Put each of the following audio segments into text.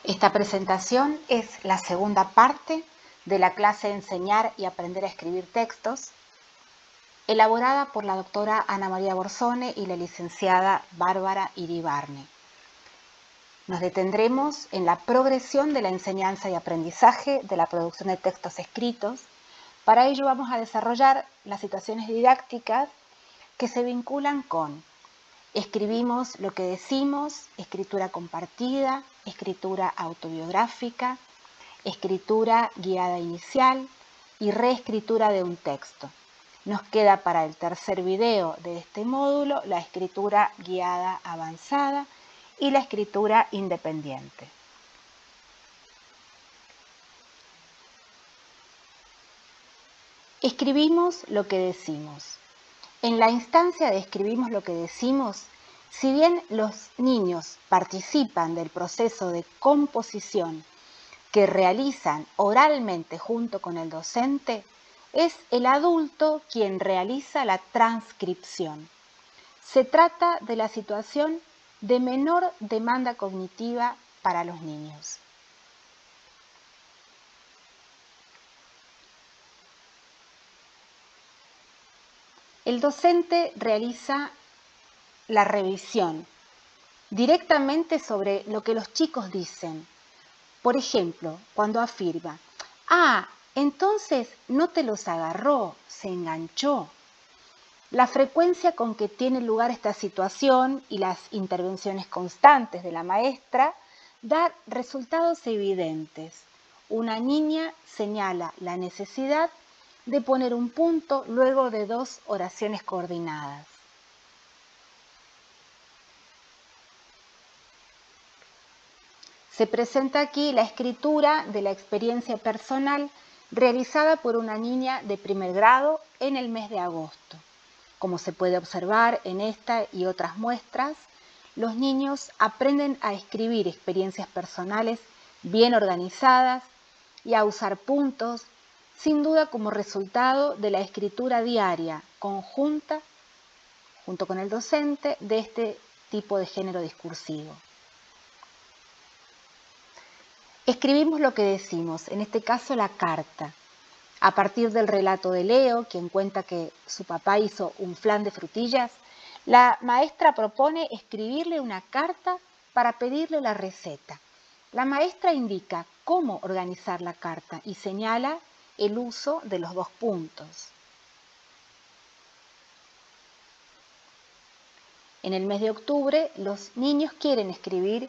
Esta presentación es la segunda parte de la clase Enseñar y aprender a escribir textos, elaborada por la doctora Ana María Borsone y la licenciada Bárbara Iribarne. Nos detendremos en la progresión de la enseñanza y aprendizaje de la producción de textos escritos. Para ello vamos a desarrollar las situaciones didácticas que se vinculan con escribimos lo que decimos, escritura compartida, escritura autobiográfica, escritura guiada inicial y reescritura de un texto. Nos queda para el tercer video de este módulo la escritura guiada avanzada y la escritura independiente. Escribimos lo que decimos. En la instancia de escribimos lo que decimos, si bien los niños participan del proceso de composición que realizan oralmente junto con el docente, es el adulto quien realiza la transcripción. Se trata de la situación de menor demanda cognitiva para los niños. El docente realiza la revisión directamente sobre lo que los chicos dicen. Por ejemplo, cuando afirma, entonces no te los agarró, se enganchó. La frecuencia con que tiene lugar esta situación y las intervenciones constantes de la maestra da resultados evidentes. Una niña señala la necesidad de poner un punto luego de 2 oraciones coordinadas. Se presenta aquí la escritura de la experiencia personal realizada por una niña de primer grado en el mes de agosto. Como se puede observar en esta y otras muestras, los niños aprenden a escribir experiencias personales bien organizadas y a usar puntos, sin duda como resultado de la escritura diaria conjunta, junto con el docente, de este tipo de género discursivo. Escribimos lo que decimos, en este caso la carta. A partir del relato de Leo, quien cuenta que su papá hizo un flan de frutillas, la maestra propone escribirle una carta para pedirle la receta. La maestra indica cómo organizar la carta y señala el uso de los 2 puntos. En el mes de octubre, los niños quieren escribir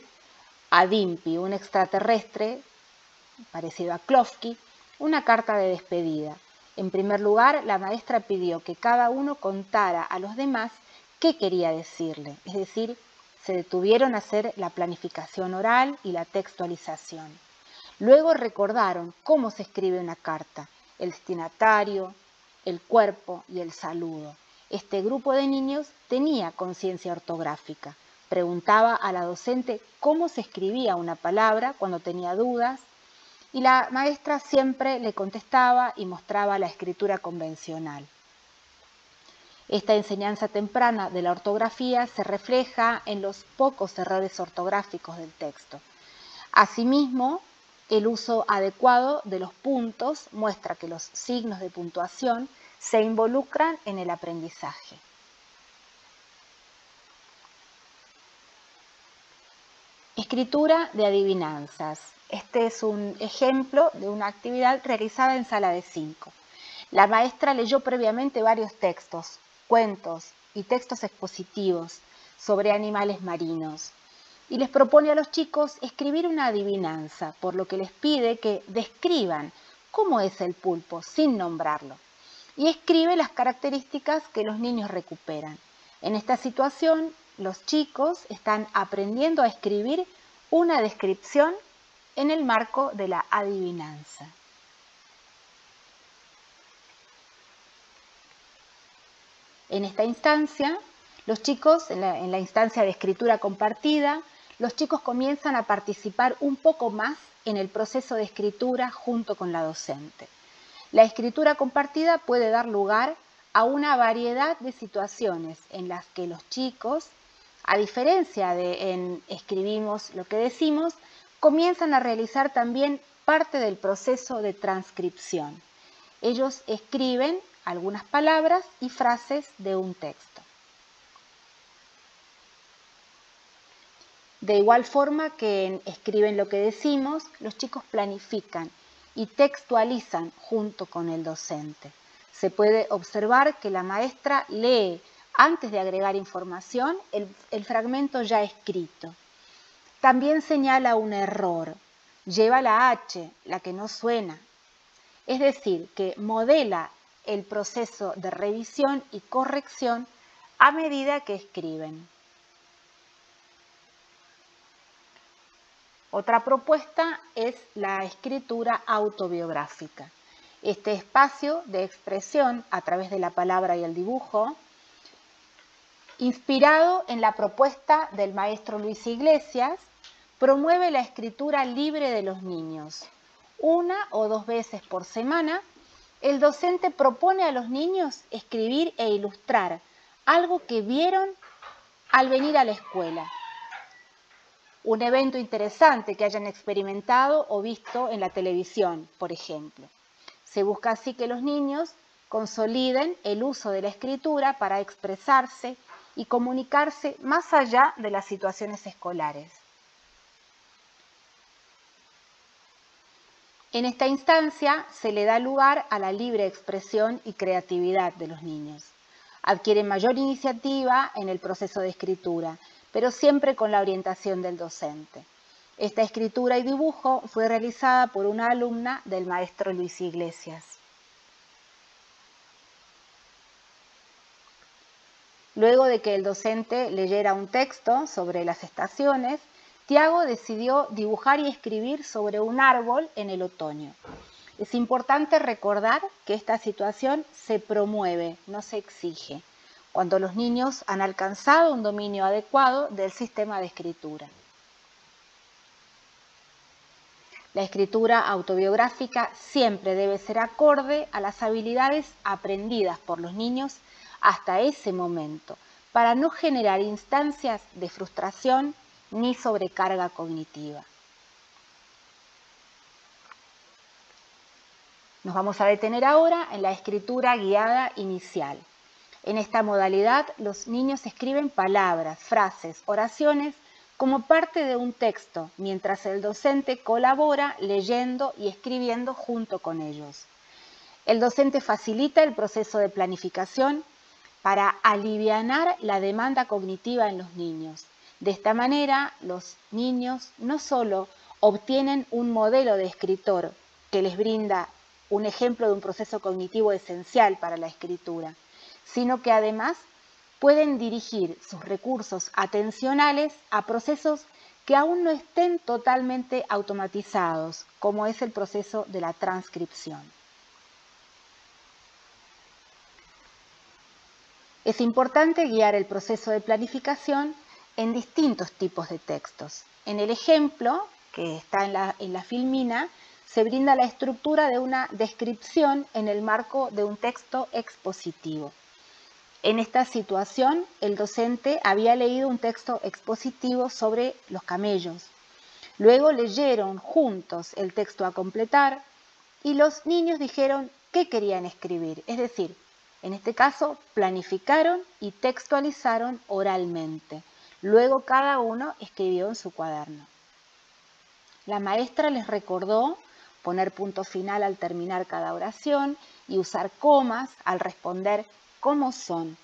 a Dimpy, un extraterrestre parecido a Klofki, una carta de despedida. En primer lugar, la maestra pidió que cada uno contara a los demás qué quería decirle, es decir, se detuvieron a hacer la planificación oral y la textualización. Luego recordaron cómo se escribe una carta, el destinatario, el cuerpo y el saludo. Este grupo de niños tenía conciencia ortográfica. Preguntaba a la docente cómo se escribía una palabra cuando tenía dudas, y la maestra siempre le contestaba y mostraba la escritura convencional. Esta enseñanza temprana de la ortografía se refleja en los pocos errores ortográficos del texto. Asimismo, el uso adecuado de los puntos muestra que los signos de puntuación se involucran en el aprendizaje. Escritura de adivinanzas. Este es un ejemplo de una actividad realizada en sala de 5. La maestra leyó previamente varios textos, cuentos y textos expositivos sobre animales marinos y les propone a los chicos escribir una adivinanza, por lo que les pide que describan cómo es el pulpo sin nombrarlo y escribe las características que los niños recuperan. En esta situación, los chicos están aprendiendo a escribir una descripción en el marco de la adivinanza. En esta instancia, los chicos, en la instancia de escritura compartida, los chicos comienzan a participar un poco más en el proceso de escritura junto con la docente. La escritura compartida puede dar lugar a una variedad de situaciones en las que los chicos, a diferencia de en escribimos lo que decimos, comienzan a realizar también parte del proceso de transcripción. Ellos escriben algunas palabras y frases de un texto. De igual forma que escriben lo que decimos, los chicos planifican y textualizan junto con el docente. Se puede observar que la maestra lee, antes de agregar información, el fragmento ya escrito. También señala un error, lleva la H, la que no suena. Es decir, que modela el proceso de revisión y corrección a medida que escriben. Otra propuesta es la escritura autobiográfica. Este espacio de expresión a través de la palabra y el dibujo, inspirado en la propuesta del maestro Luis Iglesias, promueve la escritura libre de los niños. 1 o 2 veces por semana, el docente propone a los niños escribir e ilustrar algo que vieron al venir a la escuela. Un evento interesante que hayan experimentado o visto en la televisión, por ejemplo. Se busca así que los niños consoliden el uso de la escritura para expresarse y comunicarse más allá de las situaciones escolares. En esta instancia se le da lugar a la libre expresión y creatividad de los niños. Adquieren mayor iniciativa en el proceso de escritura, pero siempre con la orientación del docente. Esta escritura y dibujo fue realizada por una alumna del maestro Luis Iglesias. Luego de que el docente leyera un texto sobre las estaciones, Tiago decidió dibujar y escribir sobre un árbol en el otoño. Es importante recordar que esta situación se promueve, no se exige, cuando los niños han alcanzado un dominio adecuado del sistema de escritura. La escritura autobiográfica siempre debe ser acorde a las habilidades aprendidas por los niños hasta ese momento, para no generar instancias de frustración ni sobrecarga cognitiva. Nos vamos a detener ahora en la escritura guiada inicial. En esta modalidad, los niños escriben palabras, frases, oraciones como parte de un texto, mientras el docente colabora leyendo y escribiendo junto con ellos. El docente facilita el proceso de planificación para alivianar la demanda cognitiva en los niños. De esta manera, los niños no solo obtienen un modelo de escritor que les brinda un ejemplo de un proceso cognitivo esencial para la escritura, sino que además pueden dirigir sus recursos atencionales a procesos que aún no estén totalmente automatizados, como es el proceso de la transcripción. Es importante guiar el proceso de planificación en distintos tipos de textos. En el ejemplo, que está en la filmina, se brinda la estructura de una descripción en el marco de un texto expositivo. En esta situación, el docente había leído un texto expositivo sobre los camellos. Luego leyeron juntos el texto a completar y los niños dijeron qué querían escribir, es decir, en este caso, planificaron y textualizaron oralmente. Luego cada uno escribió en su cuaderno. La maestra les recordó poner punto final al terminar cada oración y usar comas al responder cómo son.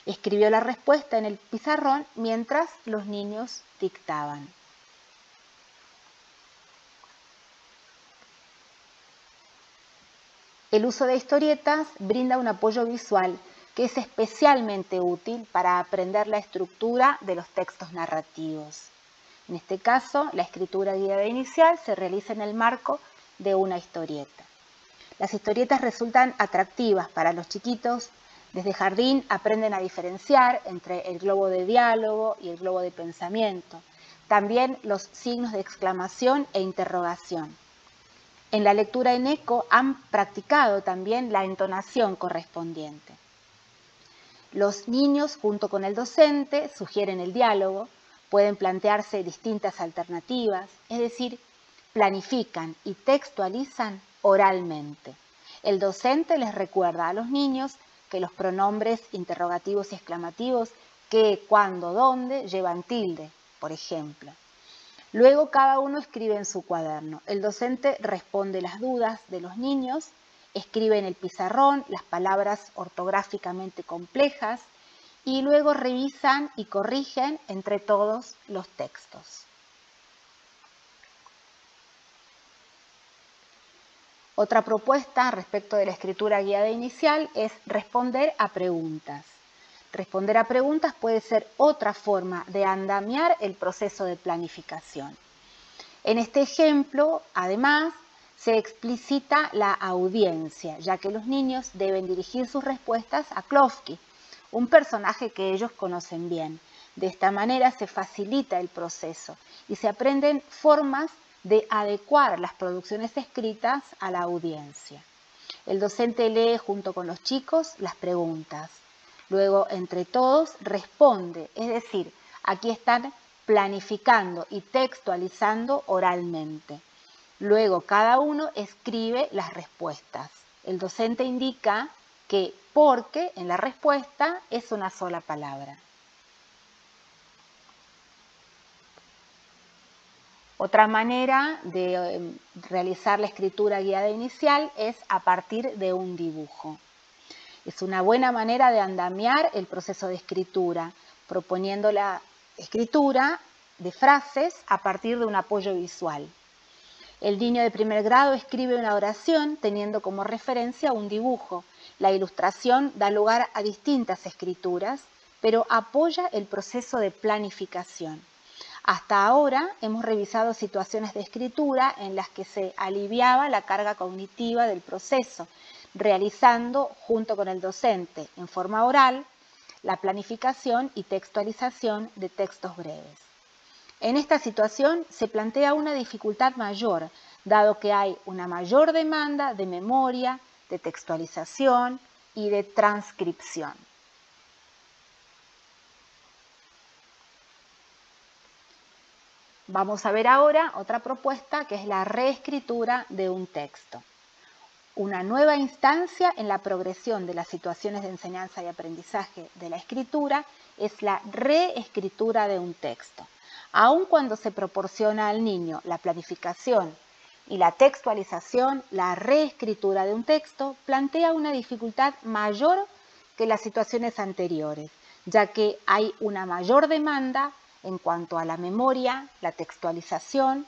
Escribió la respuesta en el pizarrón mientras los niños dictaban. El uso de historietas brinda un apoyo visual que es especialmente útil para aprender la estructura de los textos narrativos. En este caso, la escritura guiada inicial se realiza en el marco de una historieta. Las historietas resultan atractivas para los chiquitos. Desde jardín aprenden a diferenciar entre el globo de diálogo y el globo de pensamiento. También los signos de exclamación e interrogación. En la lectura en eco han practicado también la entonación correspondiente. Los niños, junto con el docente, sugieren el diálogo, Pueden plantearse distintas alternativas, es decir, planifican y textualizan oralmente. El docente les recuerda a los niños que los pronombres interrogativos y exclamativos qué, cuándo, dónde llevan tilde, por ejemplo. Luego cada uno escribe en su cuaderno. El docente responde las dudas de los niños, escribe en el pizarrón las palabras ortográficamente complejas y luego revisan y corrigen entre todos los textos. Otra propuesta respecto de la escritura guiada inicial es responder a preguntas. Responder a preguntas puede ser otra forma de andamiar el proceso de planificación. En este ejemplo, además, se explicita la audiencia, ya que los niños deben dirigir sus respuestas a Klofki, un personaje que ellos conocen bien. De esta manera se facilita el proceso y se aprenden formas de adecuar las producciones escritas a la audiencia. El docente lee junto con los chicos las preguntas. Luego, entre todos, responde, es decir, aquí están planificando y textualizando oralmente. Luego, cada uno escribe las respuestas. El docente indica que porque en la respuesta es una sola palabra. Otra manera de realizar la escritura guiada inicial es a partir de un dibujo. Es una buena manera de andamiar el proceso de escritura, proponiendo la escritura de frases a partir de un apoyo visual. El niño de primer grado escribe una oración teniendo como referencia un dibujo. La ilustración da lugar a distintas escrituras, pero apoya el proceso de planificación. Hasta ahora hemos revisado situaciones de escritura en las que se aliviaba la carga cognitiva del proceso, realizando junto con el docente en forma oral la planificación y textualización de textos breves. En esta situación se plantea una dificultad mayor, dado que hay una mayor demanda de memoria, de textualización y de transcripción. Vamos a ver ahora otra propuesta que es la reescritura de un texto. Una nueva instancia en la progresión de las situaciones de enseñanza y aprendizaje de la escritura es la reescritura de un texto. Aun cuando se proporciona al niño la planificación y la textualización, la reescritura de un texto plantea una dificultad mayor que las situaciones anteriores, ya que hay una mayor demanda en cuanto a la memoria, la textualización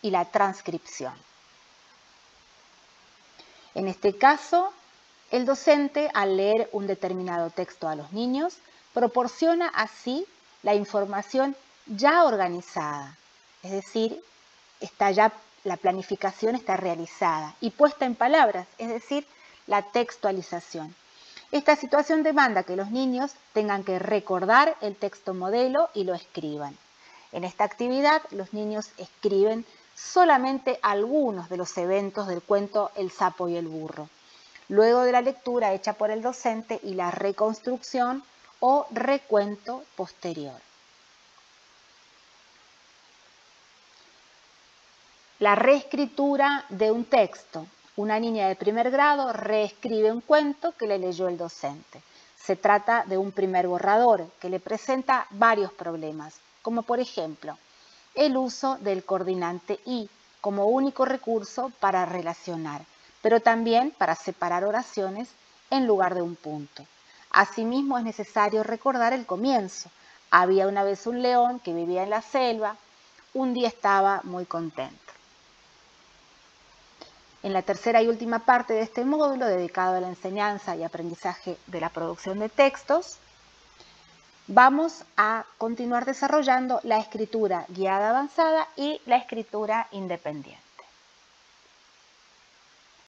y la transcripción. En este caso, el docente, al leer un determinado texto a los niños, proporciona así la información ya organizada, es decir, la planificación está realizada y puesta en palabras, es decir, la textualización. Esta situación demanda que los niños tengan que recordar el texto modelo y lo escriban. En esta actividad, los niños escriben solamente algunos de los eventos del cuento El sapo y el burro, luego de la lectura hecha por el docente y la reconstrucción o recuento posterior. La reescritura de un texto. Una niña de primer grado reescribe un cuento que le leyó el docente. Se trata de un primer borrador que le presenta varios problemas, como por ejemplo, el uso del coordinante y como único recurso para relacionar, pero también para separar oraciones en lugar de un punto. Asimismo, es necesario recordar el comienzo. Había una vez un león que vivía en la selva, un día estaba muy contento. En la tercera y última parte de este módulo, dedicado a la enseñanza y aprendizaje de la producción de textos, vamos a continuar desarrollando la escritura guiada avanzada y la escritura independiente.